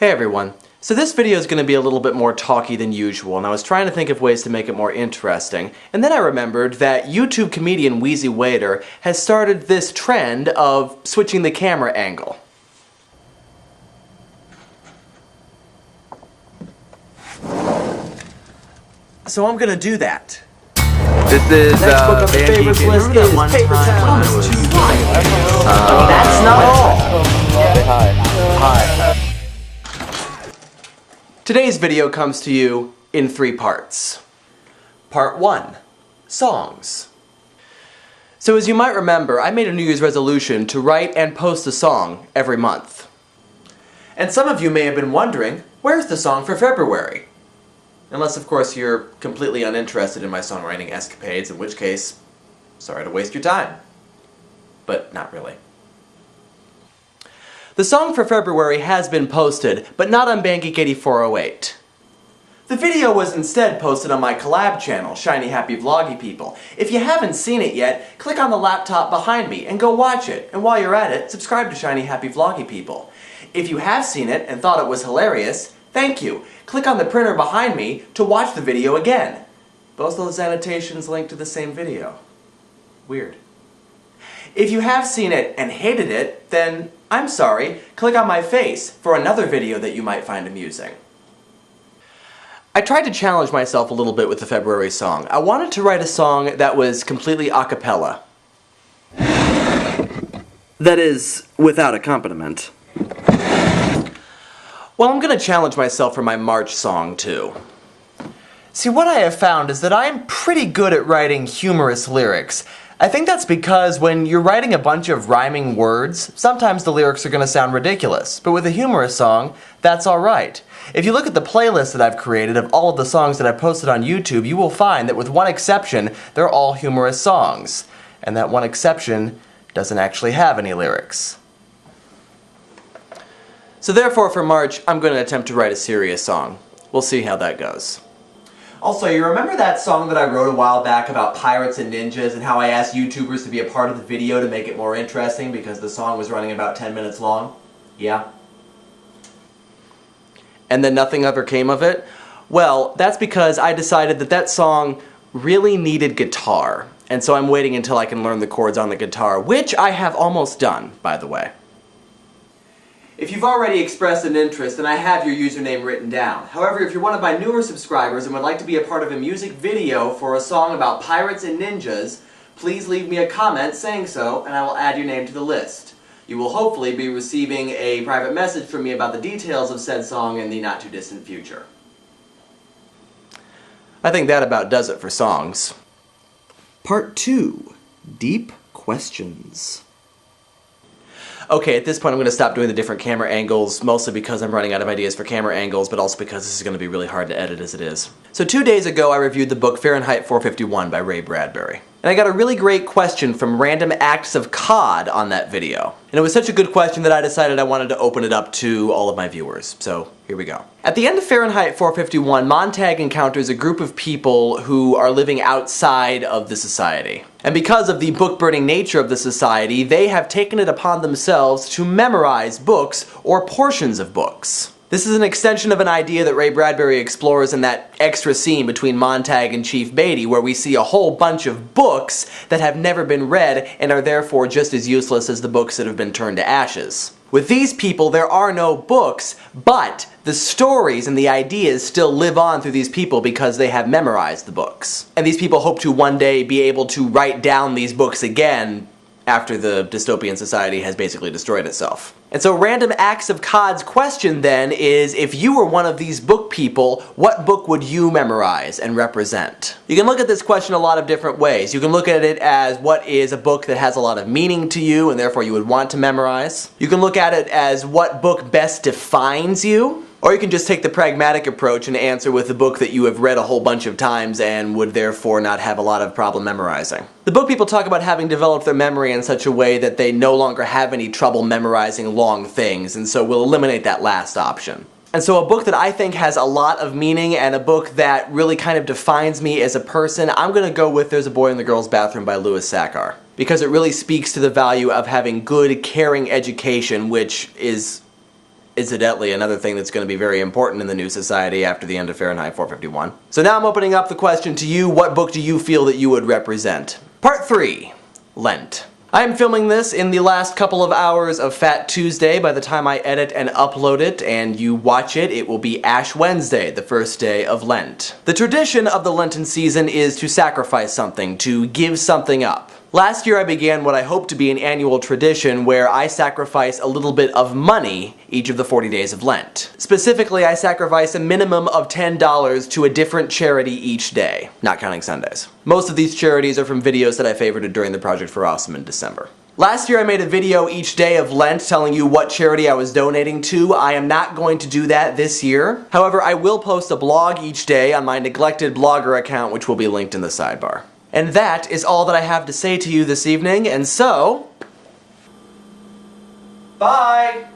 Hey everyone. So this video is going to be a little bit more talky than usual, and I was trying to think of ways to make it more interesting, and then I remembered that YouTube comedian Wheezy Waiter has started this trend of switching the camera angle. So I'm gonna do that. This is Next book on the favorites list is Paper Towns 2. That's not all. Say hi. Hi. Today's video comes to you in 3 parts. Part 1. Songs. So as you might remember, I made a New Year's resolution to write and post a song every month. And some of you may have been wondering, where's the song for February? Unless, of course, you're completely uninterested in my songwriting escapades, in which case, sorry to waste your time. But not really. The song for February has been posted, but not on BandGeek8408. The video was instead posted on my collab channel, Shiny Happy Vloggy People. If you haven't seen it yet, click on the laptop behind me and go watch it. And while you're at it, subscribe to Shiny Happy Vloggy People. If you have seen it and thought it was hilarious, thank you. Click on the printer behind me to watch the video again. Both those annotations link to the same video. Weird. If you have seen it and hated it, then I'm sorry. Click on my face for another video that you might find amusing. I tried to challenge myself a little bit with the February song. I wanted to write a song that was completely a cappella. That is, without accompaniment. Well, I'm going to challenge myself for my March song, too. See, what I have found is that I'm pretty good at writing humorous lyrics. I think that's because when you're writing a bunch of rhyming words, sometimes the lyrics are going to sound ridiculous. But with a humorous song, that's alright. If you look at the playlist that I've created of all of the songs that I've posted on YouTube, you will find that with one exception, they're all humorous songs. And that one exception doesn't actually have any lyrics. So therefore, for March, I'm going to attempt to write a serious song. We'll see how that goes. Also, you remember that song that I wrote a while back about pirates and ninjas and how I asked YouTubers to be a part of the video to make it more interesting because the song was running about 10 minutes long? Yeah. And then nothing ever came of it? Well, that's because I decided that that song really needed guitar. And so I'm waiting until I can learn the chords on the guitar, which I have almost done, by the way. If you've already expressed an interest, then I have your username written down. However, if you're one of my newer subscribers and would like to be a part of a music video for a song about pirates and ninjas, please leave me a comment saying so, and I will add your name to the list. You will hopefully be receiving a private message from me about the details of said song in the not-too-distant future. I think that about does it for songs. Part 2. Deep Questions. Okay, at this point I'm going to stop doing the different camera angles, mostly because I'm running out of ideas for camera angles, but also because this is going to be really hard to edit as it is. So 2 days ago I reviewed the book Fahrenheit 451 by Ray Bradbury. And I got a really great question from Random Acts of COD on that video. And it was such a good question that I decided I wanted to open it up to all of my viewers. So here we go. At the end of Fahrenheit 451, Montag encounters a group of people who are living outside of the society. And because of the book-burning nature of the society, they have taken it upon themselves to memorize books or portions of books. This is an extension of an idea that Ray Bradbury explores in that extra scene between Montag and Chief Beatty, where we see a whole bunch of books that have never been read and are therefore just as useless as the books that have been turned to ashes. With these people, there are no books, but the stories and the ideas still live on through these people because they have memorized the books. And these people hope to one day be able to write down these books again after the dystopian society has basically destroyed itself. And so Random Acts of COD's question then is, if you were one of these book people, what book would you memorize and represent? You can look at this question a lot of different ways. You can look at it as what is a book that has a lot of meaning to you and therefore you would want to memorize. You can look at it as what book best defines you. Or you can just take the pragmatic approach and answer with a book that you have read a whole bunch of times and would therefore not have a lot of problem memorizing. The book people talk about having developed their memory in such a way that they no longer have any trouble memorizing long things, and so we'll eliminate that last option. And so a book that I think has a lot of meaning and a book that really kind of defines me as a person, I'm going to go with There's a Boy in the Girl's Bathroom by Louis Sachar. Because it really speaks to the value of having good, caring education, which is incidentally, another thing that's going to be very important in the new society after the end of Fahrenheit 451. So now I'm opening up the question to you, what book do you feel that you would represent? Part 3, Lent. I am filming this in the last couple of hours of Fat Tuesday. By the time I edit and upload it and you watch it, it will be Ash Wednesday, the first day of Lent. The tradition of the Lenten season is to sacrifice something, to give something up. Last year I began what I hope to be an annual tradition where I sacrifice a little bit of money each of the 40 days of Lent. Specifically, I sacrifice a minimum of $10 to a different charity each day, not counting Sundays. Most of these charities are from videos that I favorited during the Project for Awesome in December. Last year I made a video each day of Lent telling you what charity I was donating to. I am not going to do that this year. However, I will post a blog each day on my neglected blogger account, which will be linked in the sidebar. And that is all that I have to say to you this evening, and so... bye!